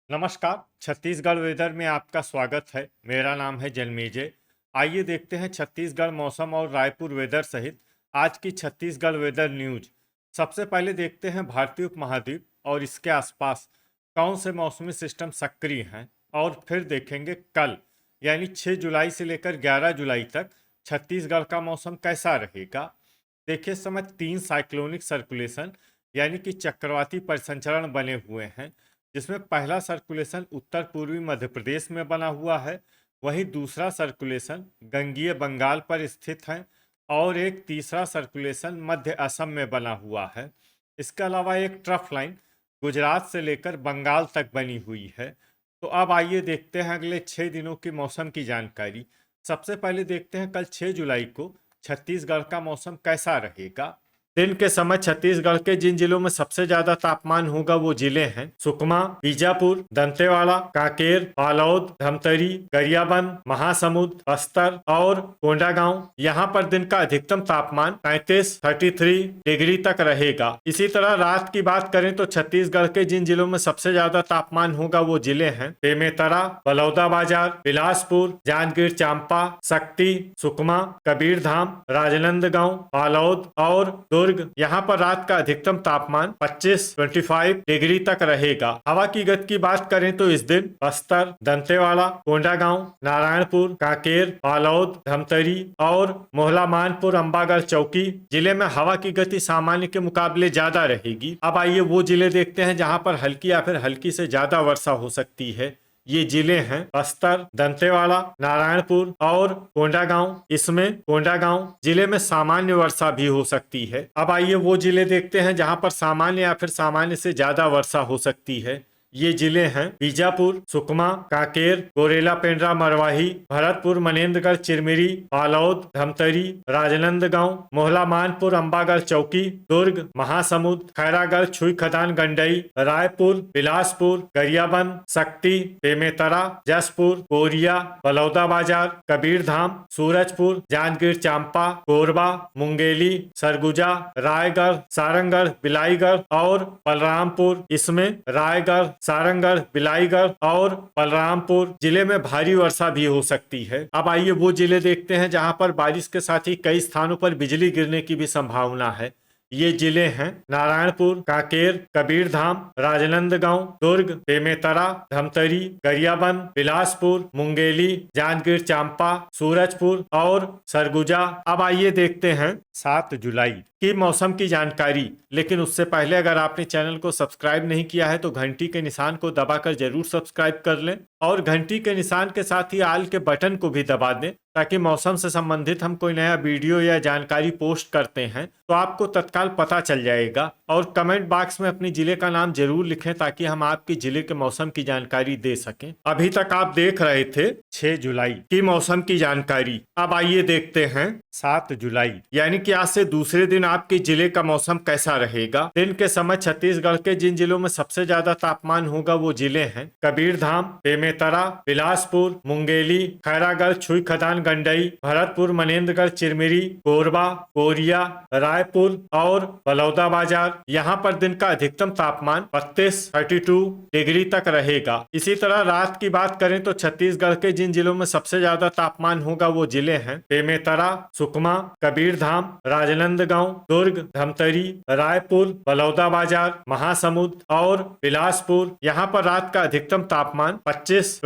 नमस्कार। छत्तीसगढ़ वेदर में आपका स्वागत है। मेरा नाम है जन्मेजय। आइए देखते हैं छत्तीसगढ़ मौसम और रायपुर वेदर सहित आज की छत्तीसगढ़ वेदर न्यूज। सबसे पहले देखते हैं भारतीय उपमहाद्वीप और इसके आसपास कौन से मौसमी सिस्टम सक्रिय हैं, और फिर देखेंगे कल यानी 6 जुलाई से लेकर 11 जुलाई तक छत्तीसगढ़ का मौसम कैसा रहेगा। देखिए, इस समय 3 साइक्लोनिक सर्कुलेशन यानी कि चक्रवाती परिसंचरण बने हुए हैं, जिसमें पहला सर्कुलेशन उत्तर पूर्वी मध्य प्रदेश में बना हुआ है, वहीं दूसरा सर्कुलेशन गंगीय बंगाल पर स्थित है और एक तीसरा सर्कुलेशन मध्य असम में बना हुआ है। इसके अलावा एक ट्रफ लाइन गुजरात से लेकर बंगाल तक बनी हुई है। तो अब आइए देखते हैं अगले 6 दिनों की मौसम की जानकारी। सबसे पहले देखते हैं कल 6 जुलाई को छत्तीसगढ़ का मौसम कैसा रहेगा। दिन के समय छत्तीसगढ़ के जिन जिलों में सबसे ज्यादा तापमान होगा वो जिले हैं सुकमा, बीजापुर, दंतेवाड़ा, कांकेर, बालोद, धमतरी, गरियाबंद, महासमुंद, बस्तर और कोंडागांव। यहाँ पर दिन का अधिकतम तापमान 33 डिग्री तक रहेगा। इसी तरह रात की बात करें तो छत्तीसगढ़ के जिन जिलों में सबसे ज्यादा तापमान होगा वो जिले हैं बेमेतरा, बलौदाबाजार, बिलासपुर, जांजगीर चांपा, शक्ति, सुकमा, कबीरधाम, राजनांदगांव, बालोद और दुर्ग। यहाँ पर रात का अधिकतम तापमान 25 डिग्री तक रहेगा। हवा की गति की बात करें तो इस दिन बस्तर, दंतेवाड़ा, कोंडागांव, नारायणपुर, कांकेर, बालोद, धमतरी और मोहला मानपुर, अंबागढ़ चौकी जिले में हवा की गति सामान्य के मुकाबले ज्यादा रहेगी। अब आइए वो जिले देखते हैं जहाँ पर हल्की या फिर हल्की से ज्यादा वर्षा हो सकती है। ये जिले हैं बस्तर, दंतेवाड़ा, नारायणपुर और कोंडागांव। इसमें कोंडागांव जिले में सामान्य वर्षा भी हो सकती है। अब आइए वो जिले देखते हैं जहां पर सामान्य या फिर सामान्य से ज्यादा वर्षा हो सकती है। ये जिले हैं बीजापुर, सुकमा, कांकेर, गोरेला पेंड्रा मरवाही, भरतपुर, मनेन्द्रगढ़, चिरमिरी, बालोद, धमतरी, राजनांदगांव, मोहला मानपुर, अंबागढ़ चौकी, दुर्ग, महासमुंद, खैरागढ़, छुई खदान, गंडई, रायपुर, बिलासपुर, गरियाबंद, शक्ति, बेमेतरा, जसपुर, कोरिया, बलौदाबाजार, कबीरधाम, सूरजपुर, जांजगीर चांपा, कोरबा, मुंगेली, सरगुजा, रायगढ़, सारंगढ़, बिलाईगढ़ और बलरामपुर। इसमें रायगढ़, सारंगढ़, बिलाईगढ़ और बलरामपुर जिले में भारी वर्षा भी हो सकती है। अब आइए वो जिले देखते हैं जहां पर बारिश के साथ ही कई स्थानों पर बिजली गिरने की भी संभावना है। ये जिले हैं नारायणपुर, कांकेर, कबीरधाम, राजनांदगांव, दुर्ग, बेमेतरा, धमतरी, गरियाबंद, बिलासपुर, मुंगेली, जांजगीर चांपा, सूरजपुर और सरगुजा। अब आइए देखते हैं 7 जुलाई की मौसम की जानकारी। लेकिन उससे पहले अगर आपने चैनल को सब्सक्राइब नहीं किया है तो घंटी के निशान को दबाकर जरूर सब्सक्राइब कर लें और घंटी के निशान के साथ ही आल के बटन को भी दबा दें, ताकि मौसम से संबंधित हम कोई नया वीडियो या जानकारी पोस्ट करते हैं तो आपको तत्काल पता चल जाएगा। और कमेंट बॉक्स में अपने जिले का नाम जरूर लिखें ताकि हम आपके जिले के मौसम की जानकारी दे सकें। अभी तक आप देख रहे थे 6 जुलाई की मौसम की जानकारी। अब आइए देखते हैं 7 जुलाई यानी कि आज से दूसरे दिन आपके जिले का मौसम कैसा रहेगा। दिन के समय छत्तीसगढ़ के जिन जिलों में सबसे ज्यादा तापमान होगा वो जिले हैं कबीरधाम, बेमेतरा, बिलासपुर, मुंगेली, खैरागढ़, छुई खदान, गंडई, भरतपुर, मनेन्द्रगढ़, चिरमिरी, कोरबा, कोरिया, रायपुर और बलौदाबाजार। यहाँ पर दिन का अधिकतम तापमान 32 डिग्री तक रहेगा। इसी तरह रात की बात करें तो छत्तीसगढ़ के जिन जिलों में सबसे ज्यादा तापमान होगा वो जिले हैं बेमेतरा, सुकमा, कबीरधाम, राजनांदगांव, दुर्ग, धमतरी, रायपुर, बलौदाबाजार, महासमुंद और बिलासपुर। यहाँ पर रात का अधिकतम तापमान 25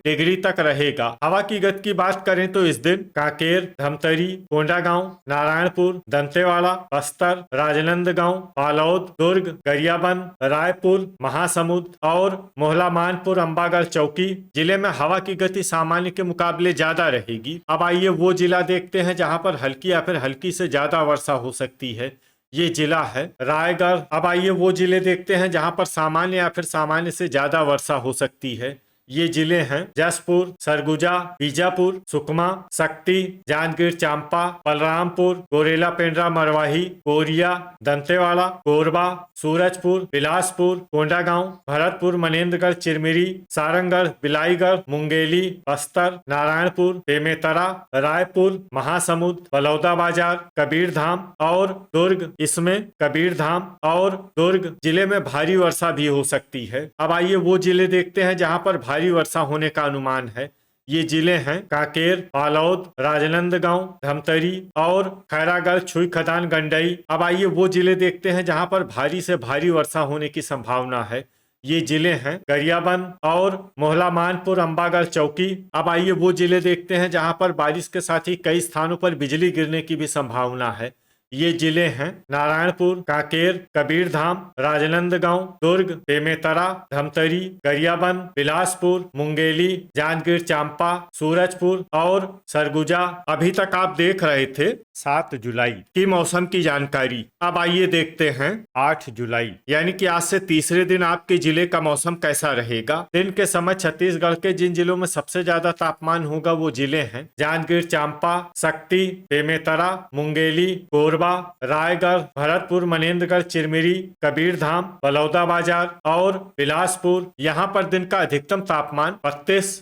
डिग्री तक रहेगा। हवा की गति की बात करें तो इस दिन कांकेर, धमतरी, कोंडागांव, नारायणपुर, दंतेवाड़ा, बस्तर, राजनांदगांव, बालोद, दुर्ग, गरियाबंद, रायपुर, महासमुंद और मोहला मानपुर, अंबागढ़ चौकी जिले में हवा की गति सामान्य के मुकाबले ज्यादा रहेगी। अब आइए वो जिला देखते हैं जहां पर हल्की या फिर हल्की से ज्यादा वर्षा हो सकती है। ये जिला है रायगढ़। अब आइए वो जिले देखते हैं जहां पर सामान्य या फिर सामान्य से ज्यादा वर्षा हो सकती है। ये जिले हैं जसपुर, सरगुजा, बीजापुर, सुकमा, शक्ति, जांजगीर चांपा, बलरामपुर, गोरेला पेंड्रा मरवाही, कोरिया, दंतेवाड़ा, कोरबा, सूरजपुर, बिलासपुर, कोंडागांव, भरतपुर, मनेन्द्रगढ़, चिरमिरी, सारंगगढ़, बिलाईगढ़, मुंगेली, बस्तर, नारायणपुर, बेमेतरा, रायपुर, महासमुंद, बलौदाबाजार, कबीरधाम और दुर्ग। इसमें कबीरधाम और दुर्ग जिले में भारी वर्षा भी हो सकती है। अब आइए वो जिले देखते हैं जहां पर भारी वर्षा होने का अनुमान है। ये जिले हैं कांकेर, बालोद, राजनांदगांव, धमतरी और खैरागढ़, छुई खदान, गंडई। अब आइए वो जिले देखते हैं जहां पर भारी से भारी वर्षा होने की संभावना है। ये जिले हैं गरियाबंद और मोहला मानपुर, अंबागढ़, चौकी। अब आइए वो जिले देखते हैं जहां पर बारिश के साथ ही कई स्थानों पर बिजली गिरने की भी संभावना है। ये जिले हैं नारायणपुर, कांकेर, कबीरधाम, राजनांदगांव, दुर्ग, बेमेतरा, धमतरी, गरियाबंद, बिलासपुर, मुंगेली, जांजगीर चांपा, सूरजपुर और सरगुजा। अभी तक आप देख रहे थे 7 जुलाई की मौसम की जानकारी। अब आइए देखते हैं 8 जुलाई यानी कि आज से तीसरे दिन आपके जिले का मौसम कैसा रहेगा। दिन के समय छत्तीसगढ़ के जिन जिलों में सबसे ज्यादा तापमान होगा वो जिले हैं जांजगीर चांपा, शक्ति, बेमेतरा, मुंगेली, कोरबा, रायगढ़, भरतपुर, मनेन्द्रगढ़, चिरमिरी, कबीरधाम, बलौदाबाजार और बिलासपुर। यहाँ पर दिन का अधिकतम तापमान 32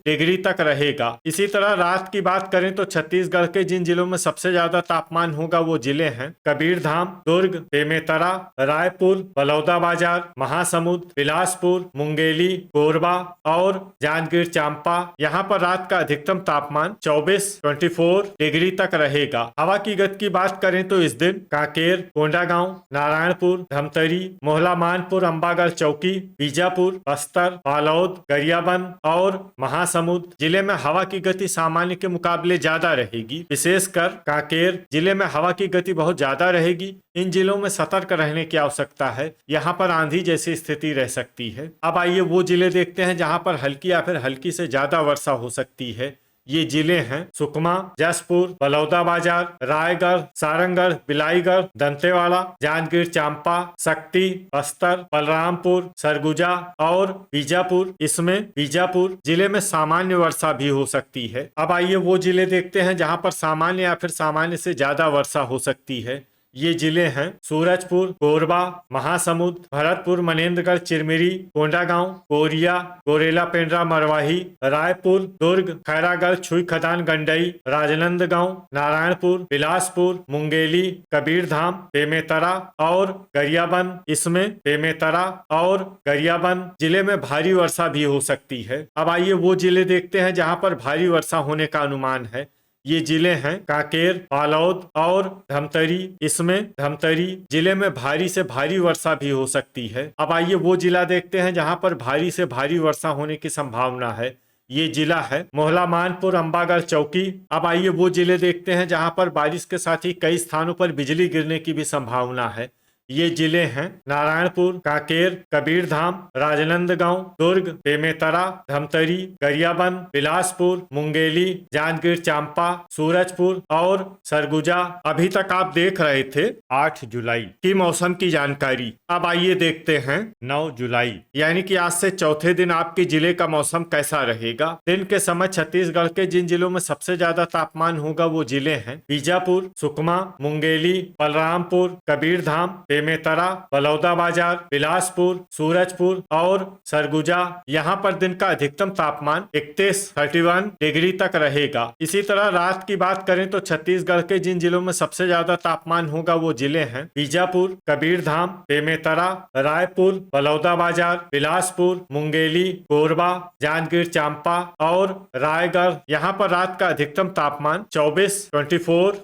डिग्री तक रहेगा। इसी तरह रात की बात करें तो छत्तीसगढ़ के जिन जिलों में सबसे ज्यादा तापमान होगा वो जिले हैं कबीरधाम, दुर्ग, बेमेतरा, रायपुर, बलौदाबाजार, महासमुंद, बिलासपुर, मुंगेली, कोरबा और जांजगीर चांपा। यहाँ पर रात का अधिकतम तापमान 24 डिग्री तक रहेगा। हवा की गति की बात करें तो इस दिन कांकेर, कोंडागांव, नारायणपुर, धमतरी, मोहला मानपुर, अंबागढ़, चौकी, बीजापुर, बस्तर, बालोद, गरियाबंद और महासमुंद जिले में हवा की गति सामान्य के मुकाबले ज्यादा रहेगी। विशेषकर कांकेर जिले में हवा की गति बहुत ज्यादा रहेगी। इन जिलों में सतर्क रहने की आवश्यकता है। यहाँ पर आंधी जैसी स्थिति रह सकती है। अब आइए वो जिले देखते हैं जहाँ पर हल्की या फिर हल्की से ज्यादा वर्षा हो सकती है। ये जिले हैं सुकमा, जसपुर, बलौदाबाजार, रायगढ़, सारंगगढ़, बिलाईगढ़, दंतेवाड़ा, जांजगीर चांपा, शक्ति, बस्तर, बलरामपुर, सरगुजा और बीजापुर। इसमें बीजापुर जिले में सामान्य वर्षा भी हो सकती है। अब आइए वो जिले देखते हैं जहां पर सामान्य या फिर सामान्य से ज्यादा वर्षा हो सकती है। ये जिले हैं सूरजपुर, कोरबा, महासमुंद, भरतपुर, मनेन्द्रगढ़, चिरमिरी, कोंडागांव, कोरिया, गोरेला पेंड्रा मरवाही, रायपुर, दुर्ग, खैरागढ़, छुई खदान, गंडई, राजनांदगांव, नारायणपुर, बिलासपुर, मुंगेली, कबीरधाम, बेमेतरा और गरियाबंद। इसमें बेमेतरा और गरियाबंद जिले में भारी वर्षा भी हो सकती है। अब आइए वो जिले देखते हैं जहां पर भारी वर्षा होने का अनुमान है। ये जिले हैं कांकेर, बालोद और धमतरी। इसमें धमतरी जिले में भारी से भारी वर्षा भी हो सकती है। अब आइए वो जिला देखते हैं जहां पर भारी से भारी वर्षा होने की संभावना है। ये जिला है मोहला मानपुर, अंबागढ़, चौकी। अब आइए वो जिले देखते हैं जहां पर बारिश के साथ ही कई स्थानों पर बिजली गिरने की भी संभावना है। ये जिले हैं नारायणपुर, कांकेर, कबीरधाम, राजनांदगांव, दुर्ग, बेमेतरा, धमतरी, गरियाबंद, बिलासपुर, मुंगेली, जांजगीर चांपा, सूरजपुर और सरगुजा। अभी तक आप देख रहे थे 8 जुलाई की मौसम की जानकारी। अब आइए देखते हैं 9 जुलाई यानी कि आज से चौथे दिन आपके जिले का मौसम कैसा रहेगा। दिन के समय छत्तीसगढ़ के जिन जिलों में सबसे ज्यादा तापमान होगा वो जिले हैं बीजापुर, सुकमा, मुंगेली, बलरामपुर, कबीरधाम, बेमेतरा, बलौदाबाजार, बिलासपुर, सूरजपुर और सरगुजा। यहाँ पर दिन का अधिकतम तापमान 31 डिग्री तक रहेगा। इसी तरह रात की बात करें तो छत्तीसगढ़ के जिन जिलों में सबसे ज्यादा तापमान होगा वो जिले हैं बीजापुर, कबीरधाम, बेमेतरा, रायपुर, बलौदाबाजार, बिलासपुर, मुंगेली, कोरबा, जांजगीर चांपा और रायगढ़। यहाँ पर रात का अधिकतम तापमान 24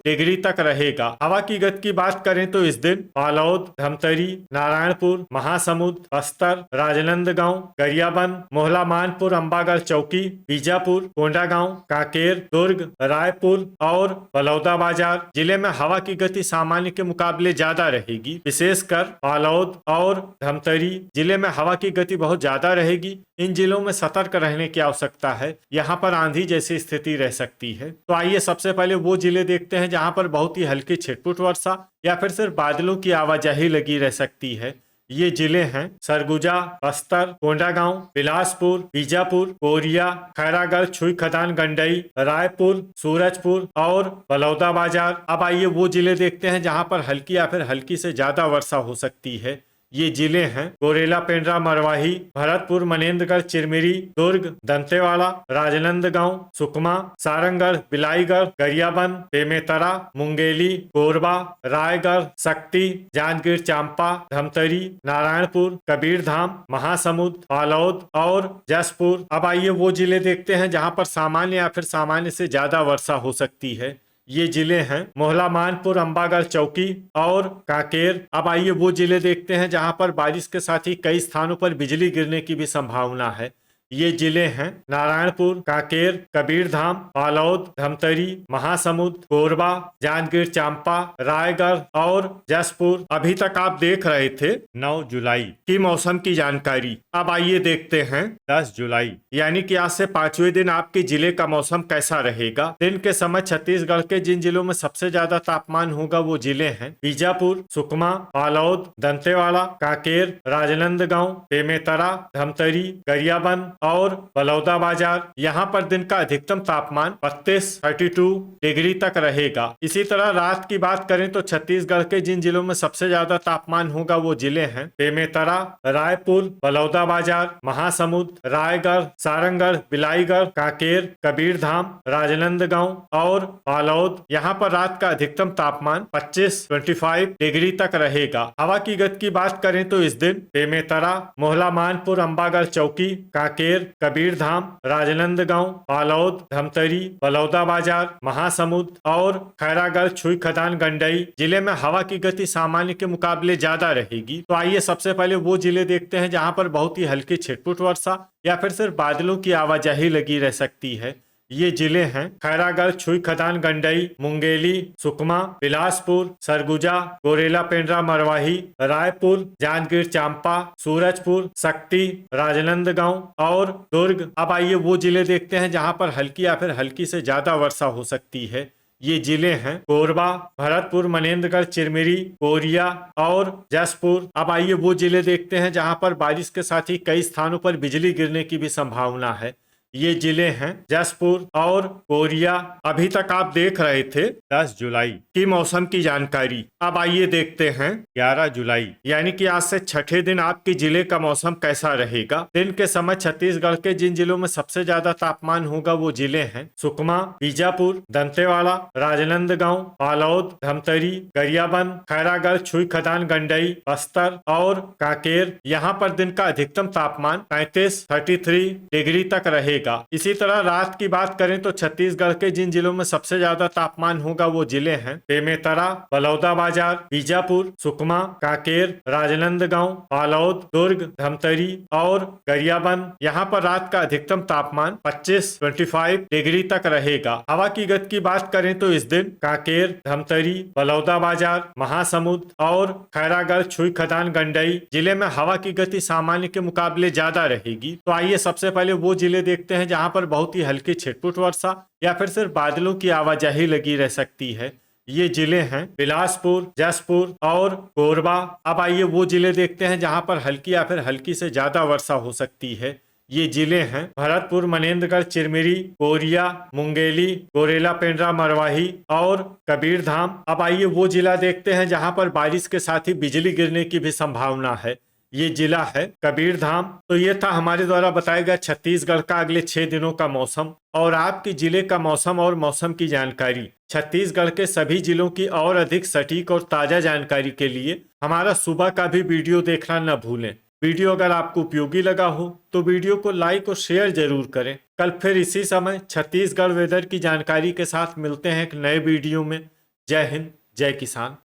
डिग्री तक रहेगा। हवा की गति की बात करें तो इस दिन बालोद, धमतरी, नारायणपुर, महासमुंद, बस्तर, राजनांदगांव, गरियाबंद, मोहला मानपुर, अंबागढ़, चौकी, बीजापुर, कोंडागांव, कांकेर, दुर्ग, रायपुर और बलौदाबाजार जिले में हवा की गति सामान्य के मुकाबले ज्यादा रहेगी। विशेषकर बालोद और धमतरी जिले में हवा की गति बहुत ज्यादा रहेगी। इन जिलों में सतर्क रहने की आवश्यकता है। यहाँ पर आंधी जैसी स्थिति रह सकती है। तो आइए सबसे पहले वो जिले देखते हैं जहाँ पर बहुत ही हल्की छिटपुट वर्षा या फिर सिर्फ बादलों की आवाजाही लगी रह सकती है। ये जिले हैं सरगुजा, बस्तर, कोंडागांव, बिलासपुर, बीजापुर, कोरिया, खैरागढ़, छुई खदान, गंडई, रायपुर, सूरजपुर और बलौदाबाजार। अब आइए वो जिले देखते हैं जहां पर हल्की या फिर हल्की से ज्यादा वर्षा हो सकती है। ये जिले हैं गोरेला, पेंड्रा, मरवाही, भरतपुर, मनेन्द्रगढ़, चिरमिरी, दुर्ग, दंतेवाड़ा, राजनांदगांव, सुकमा, सारंगढ़, बिलाईगढ़, गरियाबंद, बेमेतरा, मुंगेली, कोरबा, रायगढ़, शक्ति, जांजगीर चांपा, धमतरी, नारायणपुर, कबीरधाम, महासमुंद, बालोद और जसपुर। अब आइए वो जिले देखते हैं जहां पर सामान्य या फिर सामान्य से ज्यादा वर्षा हो सकती है। ये जिले हैं मोहला, मानपुर, अंबागढ़, चौकी और कांकेर। अब आइए वो जिले देखते हैं जहां पर बारिश के साथ ही कई स्थानों पर बिजली गिरने की भी संभावना है। ये जिले हैं नारायणपुर, कांकेर, कबीरधाम, बालोद, धमतरी, महासमुंद, कोरबा, जांजगीर चांपा, रायगढ़ और जसपुर। अभी तक आप देख रहे थे 9 जुलाई की मौसम की जानकारी। अब आइए देखते हैं 10 जुलाई यानी कि आज से 5वें दिन आपके जिले का मौसम कैसा रहेगा। दिन के समय छत्तीसगढ़ के जिन जिलों में सबसे ज्यादा तापमान होगा वो जिले हैं बीजापुर, सुकमा, बालोद, दंतेवाड़ा, कांकेर, राजनांदगांव, बेमेतरा, धमतरी, गरियाबंद और बलौदाबाजार। यहाँ पर दिन का अधिकतम तापमान 32 डिग्री तक रहेगा। इसी तरह रात की बात करें तो छत्तीसगढ़ के जिन जिलों में सबसे ज्यादा तापमान होगा वो जिले हैं बेमेतरा, रायपुर, बलौदाबाजार, महासमुंद, रायगढ़, सारंगढ़, बिलाईगढ़, कांकेर, कबीरधाम, राजनांदगांव और बालोद। यहाँ पर रात का अधिकतम तापमान 25 डिग्री तक रहेगा। हवा की गति की बात करें तो इस दिन बेमेतरा, मोहला, मानपुर, अंबागढ़, चौकी, कांकेर, कबीरधाम, राजनांदगांव, बालोद, धमतरी, बलौदाबाजार, महासमुंद और खैरागढ़, छुई खदान, गंडई जिले में हवा की गति सामान्य के मुकाबले ज्यादा रहेगी। तो आइए सबसे पहले वो जिले देखते हैं जहां पर बहुत ही हल्की छिटपुट वर्षा या फिर सिर्फ बादलों की आवाजाही लगी रह सकती है। ये जिले हैं खैरागढ़, छुई खदान, गंडई, मुंगेली, सुकमा, बिलासपुर, सरगुजा, गोरेला, पेंड्रा, मरवाही, रायपुर, जांजगीर चांपा, सूरजपुर, शक्ति, राजनांदगांव और दुर्ग। अब आइए वो जिले देखते हैं जहां पर हल्की या फिर हल्की से ज्यादा वर्षा हो सकती है। ये जिले हैं कोरबा, भरतपुर, मनेन्द्रगढ़, चिरमिरी, कोरिया और जसपुर। अब आइए वो जिले देखते हैं जहां पर बारिश के साथ ही कई स्थानों पर बिजली गिरने की भी संभावना है। ये जिले हैं जसपुर और कोरिया। अभी तक आप देख रहे थे 10 जुलाई की मौसम की जानकारी। अब आइए देखते हैं 11 जुलाई यानी कि आज से छठे दिन आपके जिले का मौसम कैसा रहेगा। दिन के समय छत्तीसगढ़ के जिन जिलों में सबसे ज्यादा तापमान होगा वो जिले हैं सुकमा, बीजापुर, दंतेवाड़ा, राजनांदगांव, बालोद, धमतरी, गरियाबंद, खैरागढ़, छुई खदान, गंडई, बस्तर और कांकेर। यहाँ पर दिन का अधिकतम तापमान 33 डिग्री तक रहेगा। इसी तरह रात की बात करें तो छत्तीसगढ़ के जिन जिलों में सबसे ज्यादा तापमान होगा वो जिले हैं बेमेतरा, बलौदाबाजार, बीजापुर, सुकमा, कांकेर, राजनांदगांव, बालोद, दुर्ग, धमतरी और गरियाबंद। यहाँ पर रात का अधिकतम तापमान 25 डिग्री तक रहेगा। हवा की गति की बात करें तो इस दिन कांकेर, धमतरी, बलौदाबाजार, महासमुंद और खैरागढ़, छुई खदान, गंडई जिले में हवा की गति सामान्य के मुकाबले ज्यादा रहेगी। तो आइए सबसे पहले वो जिले देखते हैं जहां पर बहुत ही हल्की छिटपुट वर्षा या फिर सिर्फ बादलों की आवाजाही लगी रह सकती है। ये जिले हैं बिलासपुर, जसपुर और कोरबा। अब आइए वो जिले देखते हैं जहां पर हल्की या फिर हल्की से ज्यादा वर्षा हो सकती है। ये जिले हैं भरतपुर, मनेन्द्रगढ़, चिरमिरी, कोरिया, मुंगेली, गोरेला, पेंड्रा, मरवाही और कबीरधाम। अब आइए वो जिला देखते हैं जहां पर बारिश के साथ ही बिजली गिरने की भी संभावना है। ये जिला है कबीरधाम। तो ये था हमारे द्वारा बताया गया छत्तीसगढ़ का अगले 6 दिनों का मौसम और आपके जिले का मौसम और मौसम की जानकारी। छत्तीसगढ़ के सभी जिलों की और अधिक सटीक और ताजा जानकारी के लिए हमारा सुबह का भी वीडियो देखना न भूलें। वीडियो अगर आपको उपयोगी लगा हो तो वीडियो को लाइक और शेयर जरूर करें। कल फिर इसी समय छत्तीसगढ़ वेदर की जानकारी के साथ मिलते हैं एक नए वीडियो में। जय हिंद, जय किसान।